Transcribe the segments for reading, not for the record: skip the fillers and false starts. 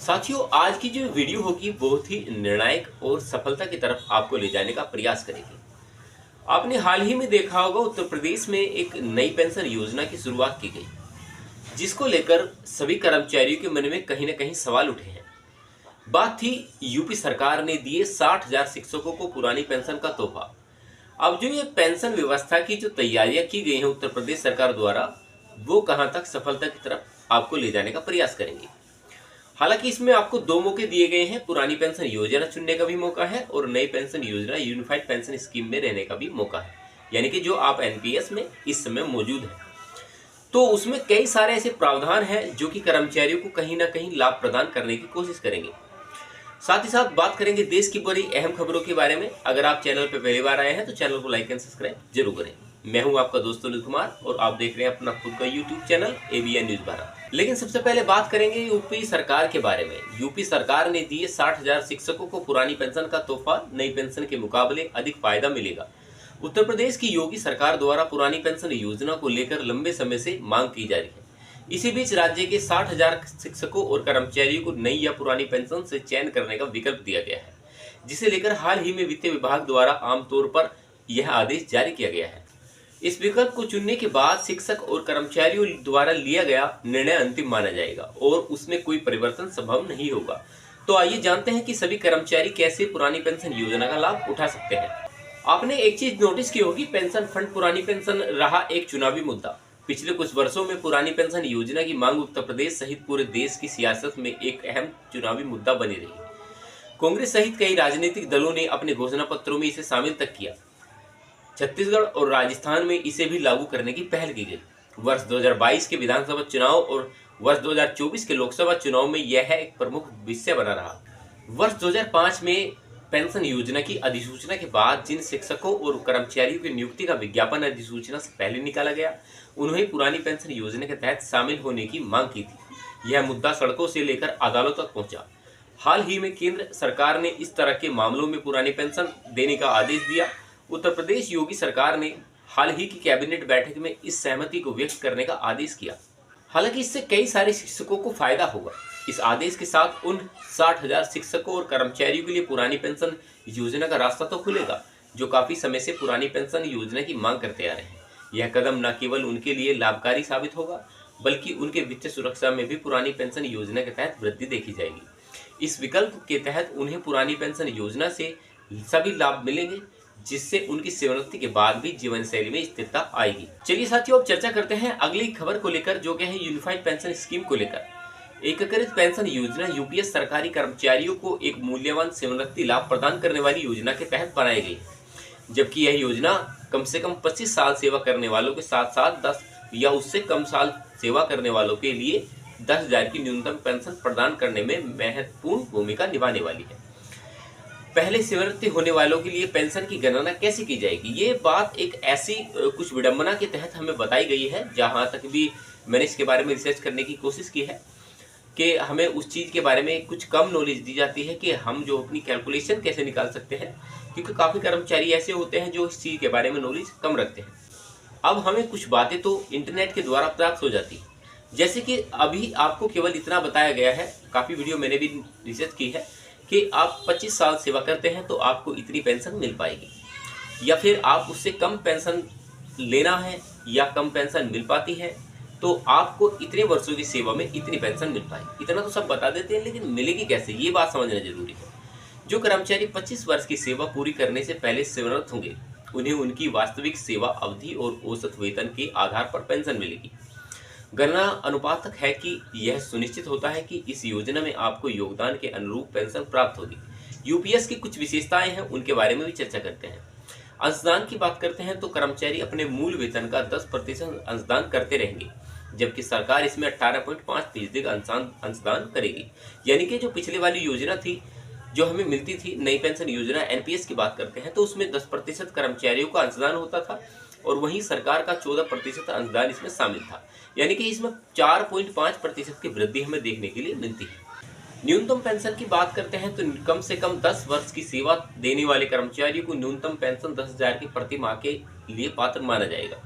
साथियों, आज की जो वीडियो होगी बहुत ही निर्णायक और सफलता की तरफ आपको ले जाने का प्रयास करेगी। आपने हाल ही में देखा होगा, उत्तर प्रदेश में एक नई पेंशन योजना की शुरुआत की गई, जिसको लेकर सभी कर्मचारियों के मन में कहीं ना कहीं सवाल उठे हैं। बात थी यूपी सरकार ने दिए 60,000 शिक्षकों को पुरानी पेंशन का तोहफा। अब जो ये पेंशन व्यवस्था की जो तैयारियां की गई हैं उत्तर प्रदेश सरकार द्वारा, वो कहां तक सफलता की तरफ आपको ले जाने का प्रयास करेंगे। हालांकि इसमें आपको दो मौके दिए गए हैं, पुरानी पेंशन योजना चुनने का भी मौका है और नई पेंशन योजना यूनिफाइड पेंशन स्कीम में रहने का भी मौका है, यानी कि जो आप एनपीएस में इस समय मौजूद है। तो उसमें कई सारे ऐसे प्रावधान हैं जो कि कर्मचारियों को कहीं ना कहीं लाभ प्रदान करने की कोशिश करेंगे। साथ ही साथ बात करेंगे देश की बड़ी अहम खबरों के बारे में। अगर आप चैनल पर पहली बार आए हैं तो चैनल को लाइक एंड सब्सक्राइब जरूर करें। मैं हूं आपका दोस्त अनिल कुमार और आप देख रहे हैं अपना खुद का यूट्यूब चैनल एबीएन न्यूज 12। लेकिन सबसे पहले बात करेंगे यूपी सरकार के बारे में। यूपी सरकार ने दिए 60,000 शिक्षकों को पुरानी पेंशन का तोहफा। नई पेंशन के मुकाबले अधिक फायदा मिलेगा। उत्तर प्रदेश की योगी सरकार द्वारा पुरानी पेंशन योजना को लेकर लंबे समय से मांग की जा रही है। इसी बीच राज्य के 60,000 शिक्षकों और कर्मचारियों को नई या पुरानी पेंशन से चयन करने का विकल्प दिया गया है, जिसे लेकर हाल ही में वित्त विभाग द्वारा आमतौर पर यह आदेश जारी किया गया है। इस विकल्प को चुनने के बाद शिक्षक और कर्मचारियों द्वारा लिया गया निर्णय अंतिम माना जाएगा और उसमें कोई परिवर्तन संभव नहीं होगा। तो आइए जानते हैं कि सभी कर्मचारी कैसे पुरानी पेंशन योजना का लाभ उठा सकते हैं। आपने एक चीज नोटिस की होगी, पेंशन फंड पुरानी पेंशन रहा एक चुनावी मुद्दा। पिछले कुछ वर्षों में पुरानी पेंशन योजना की मांग उत्तर प्रदेश सहित पूरे देश की सियासत में एक अहम चुनावी मुद्दा बनी रही। कांग्रेस सहित कई राजनीतिक दलों ने अपने घोषणा पत्रों में इसे शामिल तक किया। छत्तीसगढ़ और राजस्थान में इसे भी लागू करने की पहल की गई। वर्ष 2022 के विधानसभा चुनाव और वर्ष 2024 के लोकसभा चुनाव में यह एक प्रमुख विषय बना रहा। वर्ष 2005 में पेंशन योजना की अधिसूचना के बाद जिन शिक्षकों और कर्मचारियों की नियुक्ति का विज्ञापन अधिसूचना से पहले निकाला गया, उन्हें पुरानी पेंशन योजना के तहत शामिल होने की मांग की थी। यह मुद्दा सड़कों से लेकर अदालत तक पहुंचा। हाल ही में केंद्र सरकार ने इस तरह के मामलों में पुरानी पेंशन देने का आदेश दिया। उत्तर प्रदेश योगी सरकार ने हाल ही की कैबिनेट बैठक में इस सहमति को व्यक्त करने का आदेश किया। हालांकि इससे कई सारे शिक्षकों को फायदा होगा। इस आदेश के साथ उन 60,000 शिक्षकों और कर्मचारियों के लिए पुरानी पेंशन योजना का रास्ता तो खुलेगा, जो काफी समय से पुरानी पेंशन योजना की मांग करते आ रहे हैं। यह कदम न केवल उनके लिए लाभकारी साबित होगा, बल्कि उनके वित्तीय सुरक्षा में भी पुरानी पेंशन योजना के तहत वृद्धि देखी जाएगी। इस विकल्प के तहत उन्हें पुरानी पेंशन योजना से सभी लाभ मिलेंगे, जिससे उनकी सेवानिवृत्ति के बाद भी जीवन शैली में स्थिरता आएगी। चलिए साथियों, अब चर्चा करते हैं अगली खबर को लेकर, जो कि है यूनिफाइड पेंशन स्कीम को लेकर। एकीकृत पेंशन योजना यूपीएस सरकारी कर्मचारियों को एक मूल्यवान सेवानिवृत्ति लाभ प्रदान करने वाली योजना के तहत बनाई गई, जबकि यह योजना कम से कम 25 साल सेवा करने वालों के साथ साथ 10 या उससे कम साल सेवा करने वालों के लिए 10,000 की न्यूनतम पेंशन प्रदान करने में महत्वपूर्ण भूमिका निभाने वाली है। पहले सेवानिवृत्ति होने वालों के लिए पेंशन की गणना कैसे की जाएगी, ये बात एक ऐसी कुछ विडंबना के तहत हमें बताई गई है। जहां तक भी मैंने इसके बारे में रिसर्च करने की कोशिश की है कि हमें उस चीज़ के बारे में कुछ कम नॉलेज दी जाती है कि हम जो अपनी कैलकुलेशन कैसे निकाल सकते हैं, क्योंकि काफ़ी कर्मचारी ऐसे होते हैं जो इस चीज़ के बारे में नॉलेज कम रखते हैं। अब हमें कुछ बातें तो इंटरनेट के द्वारा प्राप्त हो जाती है, जैसे कि अभी आपको केवल इतना बताया गया है, काफ़ी वीडियो मैंने भी रिसर्च की है कि आप 25 साल सेवा करते हैं तो आपको इतनी पेंशन मिल पाएगी, या फिर आप उससे कम पेंशन लेना है या कम पेंशन मिल पाती है तो आपको इतने वर्षों की सेवा में इतनी पेंशन मिल पाएगी। इतना तो सब बता देते हैं, लेकिन मिलेगी कैसे, ये बात समझना जरूरी है। जो कर्मचारी 25 वर्ष की सेवा पूरी करने से पहले सेवानिवृत्त होंगे, उन्हें उनकी वास्तविक सेवा अवधि और औसत वेतन के आधार पर पेंशन मिलेगी। गणना अनुपातक है कि यह सुनिश्चित होता है कि इस योजना में आपको योगदान के अनुरूप पेंशन प्राप्त होगी। यूपीएस की कुछ विशेषताएं हैं, उनके बारे में भी चर्चा करते हैं। अंशदान की बात करते हैं तो कर्मचारी अपने मूल वेतन का 10% अंशदान करते रहेंगे, जबकि सरकार इसमें 18.5% का अंशदान करेगी। यानी कि जो पिछले वाली योजना थी, जो हमें मिलती थी नई पेंशन योजना एनपीएस की बात करते हैं, तो उसमें 10% कर्मचारियों का अंशदान होता था और वहीं सरकार का 14% अंशदान इसमें शामिल था। यानी कि इसमें 4.5% की वृद्धि हमें देखने के लिए मिलती है। न्यूनतम पेंशन की बात करते हैं तो कम से कम 10 वर्ष की सेवा देने वाले कर्मचारियों को न्यूनतम पेंशन 10,000 की प्रति माह के लिए पात्र माना जाएगा।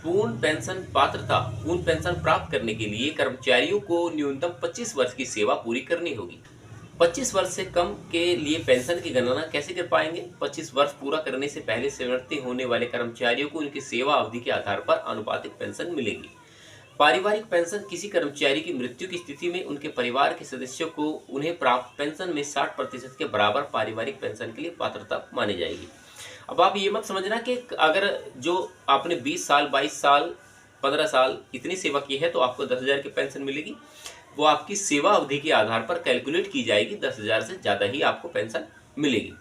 पूर्ण पेंशन प्राप्त करने के लिए कर्मचारियों को न्यूनतम 25 वर्ष की सेवा पूरी करनी होगी। 25 वर्ष से कम के लिए पेंशन की गणना कैसे कर पाएंगे? 25 वर्ष पूरा करने से पहले सेवानिवृत्त होने वाले कर्मचारियों को उनकी सेवा अवधि के आधार पर आनुपातिक पेंशन मिलेगी। पारिवारिक पेंशन किसी कर्मचारी की मृत्यु की स्थिति में उनके परिवार के सदस्यों को उन्हें प्राप्त पेंशन में 60% के बराबर पारिवारिक पेंशन के लिए पात्रता मानी जाएगी। अब आप ये मत समझना कि अगर जो आपने 20 साल, 22 साल, 15 साल इतनी सेवा की है तो आपको 10,000 की पेंशन मिलेगी। वो आपकी सेवा अवधि के आधार पर कैलकुलेट की जाएगी, 10,000 से ज़्यादा ही आपको पेंशन मिलेगी।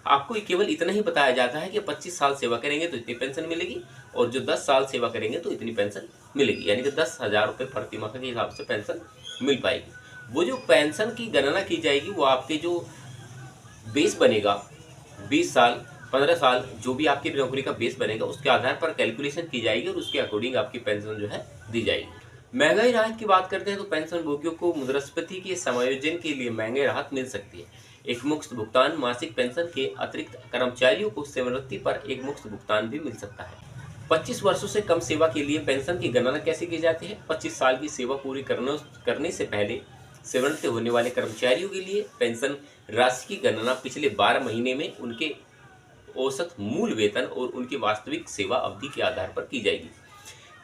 आपको केवल इतना ही बताया जाता है कि 25 साल सेवा करेंगे तो इतनी पेंशन मिलेगी और जो 10 साल सेवा करेंगे तो इतनी पेंशन मिलेगी, यानी कि 10,000 रुपये प्रति माह के हिसाब से पेंशन मिल पाएगी। वो जो पेंशन की गणना की जाएगी वो आपके जो बेस बनेगा, 20 साल, 15 साल, जो भी आपकी नौकरी का बेस बनेगा उसके आधार पर कैलकुलेशन की जाएगी और उसके अकॉर्डिंग आपकी पेंशन जो है दी जाएगी। महंगाई राहत की बात करते हैं तो पेंशन भोगियों को मुद्रास्फीति के समायोजन के लिए महंगाई राहत मिल सकती है। एक मुफ्त भुगतान मासिक पेंशन के अतिरिक्त कर्मचारियों को सेवानिवृत्ति पर एक मुफ्त भुगतान भी मिल सकता है। 25 वर्षों से कम सेवा के लिए पेंशन की गणना कैसे की जाती है? 25 साल की सेवा पूरी करने से पहले सेवानिवृत्त होने वाले कर्मचारियों के लिए पेंशन राशि की गणना पिछले 12 महीने में उनके औसत मूल वेतन और उनकी वास्तविक सेवा अवधि के आधार पर की जाएगी।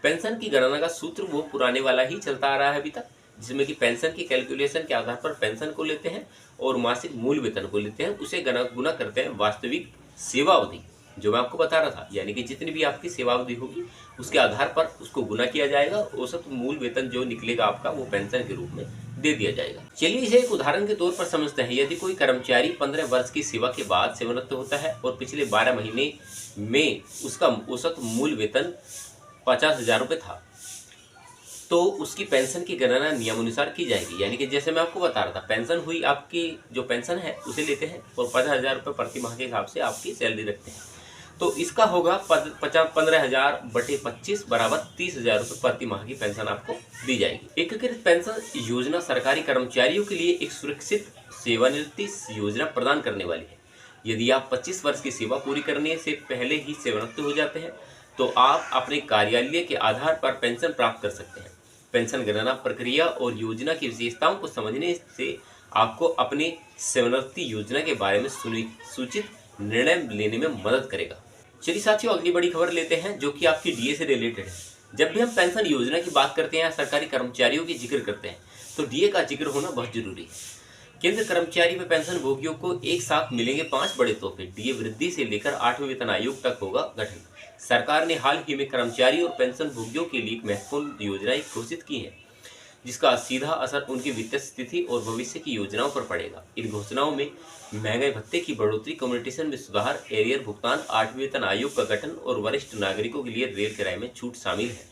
पेंशन की गणना का सूत्र वो पुराने वाला ही चलता आ रहा है अभी तक, जिसमें कि पेंशन की कैलकुलेशन के आधार पर पेंशन को लेते हैं और मासिक मूल वेतन को लेते हैं, उसे गुना करते हैं वास्तविक सेवा अवधि, जो मैं आपको बता रहा था, यानी कि जितनी भी आपकी सेवा अवधि होगी उसके आधार पर उसको गुना किया जाएगा और औसत मूल वेतन जो निकलेगा आपका वो पेंशन के रूप में दे दिया जाएगा। चलिए इसे एक उदाहरण के तौर पर समझते हैं। यदि कोई कर्मचारी 15 वर्ष की सेवा के बाद सेवानिवृत्त होता है और पिछले 12 महीने में उसका औसत मूल वेतन 50,000 रुपये था, तो उसकी पेंशन की गणना नियमानुसार की जाएगी। यानी कि जैसे मैं आपको बता रहा था, पेंशन हुई आपकी, जो पेंशन है उसे लेते हैं और 50,000 रुपये प्रति माह के हिसाब से आपकी सैलरी रखते हैं, तो इसका होगा 15,000 बटे 25 बराबर 30,000 रुपये प्रति माह की पेंशन आपको दी जाएगी। एकीकृत पेंशन योजना सरकारी कर्मचारियों के लिए एक सुरक्षित सेवानिवृत्ति योजना प्रदान करने वाली है। यदि आप 25 वर्ष की सेवा पूरी करने से पहले ही सेवानिवृत्त हो जाते हैं तो आप अपने कार्यालय के आधार पर पेंशन प्राप्त कर सकते हैं। पेंशन गणना प्रक्रिया और योजना की विशेषताओं को समझने से आपको अपने सेवानिवृत्ति योजना के बारे में सूचित निर्णय लेने में मदद करेगा। चलिए साथियों, अगली बड़ी खबर लेते हैं जो कि आपकी डीए से रिलेटेड है। जब भी हम पेंशन योजना की बात करते हैं या सरकारी कर्मचारियों की जिक्र करते हैं तो डीए का जिक्र होना बहुत जरूरी है। केंद्र कर्मचारी व पेंशन भोगियों को एक साथ मिलेंगे 5 बड़े तोहफे। डीए वृद्धि से लेकर 8वें वेतन आयोग तक होगा गठन। सरकार ने हाल ही में कर्मचारी और पेंशन भोगियों के लिए महत्वपूर्ण योजनाएं घोषित की हैं, जिसका सीधा असर उनकी वित्तीय स्थिति और भविष्य की योजनाओं पर पड़ेगा। इन घोषणाओं में महंगाई भत्ते की बढ़ोतरी, कम्युनिटेशन में सुधार, एरियर भुगतान, 8वें वेतन आयोग का गठन और वरिष्ठ नागरिकों के लिए रेल किराए में छूट शामिल है।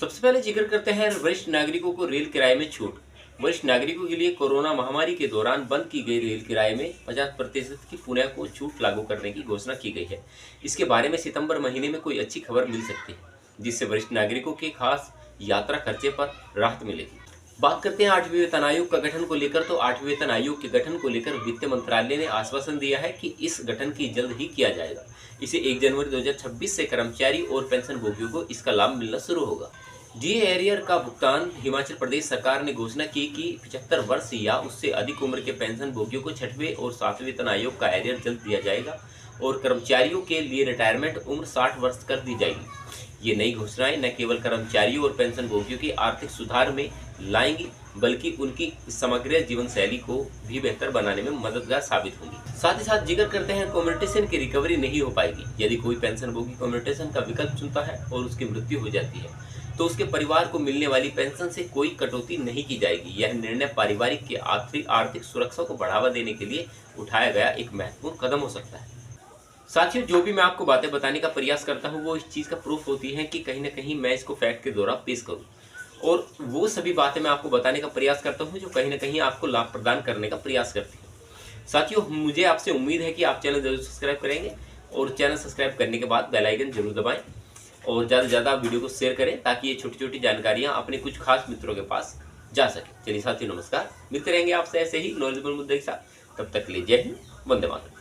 सबसे पहले जिक्र करते हैं वरिष्ठ नागरिकों को रेल किराए में छूट। वरिष्ठ नागरिकों के लिए कोरोना महामारी के दौरान बंद की गई रेल किराए में 50% की पुनः को छूट लागू करने की घोषणा की गई है। इसके बारे में सितंबर महीने में कोई अच्छी खबर मिल सकती है, जिससे वरिष्ठ नागरिकों के खास यात्रा खर्चे पर राहत मिलेगी। बात करते हैं 8वें वेतन आयोग का गठन को लेकर, तो 8वें वेतन आयोग के गठन को लेकर वित्त मंत्रालय ने आश्वासन दिया है कि इस गठन की जल्द ही किया जाएगा। इसे 1 जनवरी 2026 से कर्मचारी और पेंशन भोगियों को इसका लाभ मिलना शुरू होगा। डीए एरियर का भुगतान हिमाचल प्रदेश सरकार ने घोषणा की कि 75 वर्ष या उससे अधिक उम्र के पेंशन भोगियों को 6वें और 7वें वेतन आयोग का एरियर जल्द दिया जाएगा और कर्मचारियों के लिए रिटायरमेंट उम्र 60 वर्ष कर दी जाएगी। ये नई घोषणाएं न केवल कर्मचारियों और पेंशन भोगियों की आर्थिक सुधार में लाएंगी, बल्कि उनकी समग्र जीवन शैली को भी बेहतर बनाने में मददगार साबित होंगी। साथ ही साथ जिक्र करते हैं कम्युनिटेशन की रिकवरी नहीं हो पाएगी। यदि कोई पेंशन भोगी कम्युनिटेशन का विकल्प चुनता है और उसकी मृत्यु हो जाती है तो उसके परिवार को मिलने वाली पेंशन से कोई कटौती नहीं की जाएगी। यह निर्णय पारिवारिक की आर्थिक सुरक्षा को बढ़ावा देने के लिए उठाया गया एक महत्वपूर्ण कदम हो सकता है। साथियों, जो भी मैं आपको बातें बताने का प्रयास करता हूँ वो इस चीज़ का प्रूफ होती है कि कहीं ना कहीं मैं इसको फैक्ट के द्वारा पेश करूँ, और वो सभी बातें मैं आपको बताने का प्रयास करता हूँ जो कहीं ना कहीं आपको लाभ प्रदान करने का प्रयास करती है। साथियों, मुझे आपसे उम्मीद है कि आप चैनल जरूर सब्सक्राइब करेंगे और चैनल सब्सक्राइब करने के बाद बेल आइकन जरूर दबाएं और ज़्यादा से ज़्यादा वीडियो को शेयर करें ताकि ये छोटी छोटी जानकारियाँ अपने कुछ खास मित्रों के पास जा सके। चलिए साथियों, नमस्कार। मिलते रहेंगे आपसे ऐसे ही नॉलेजेबल मुद्दे के साथ। तब तक के लिए जय हिंद, वंदे मातरम।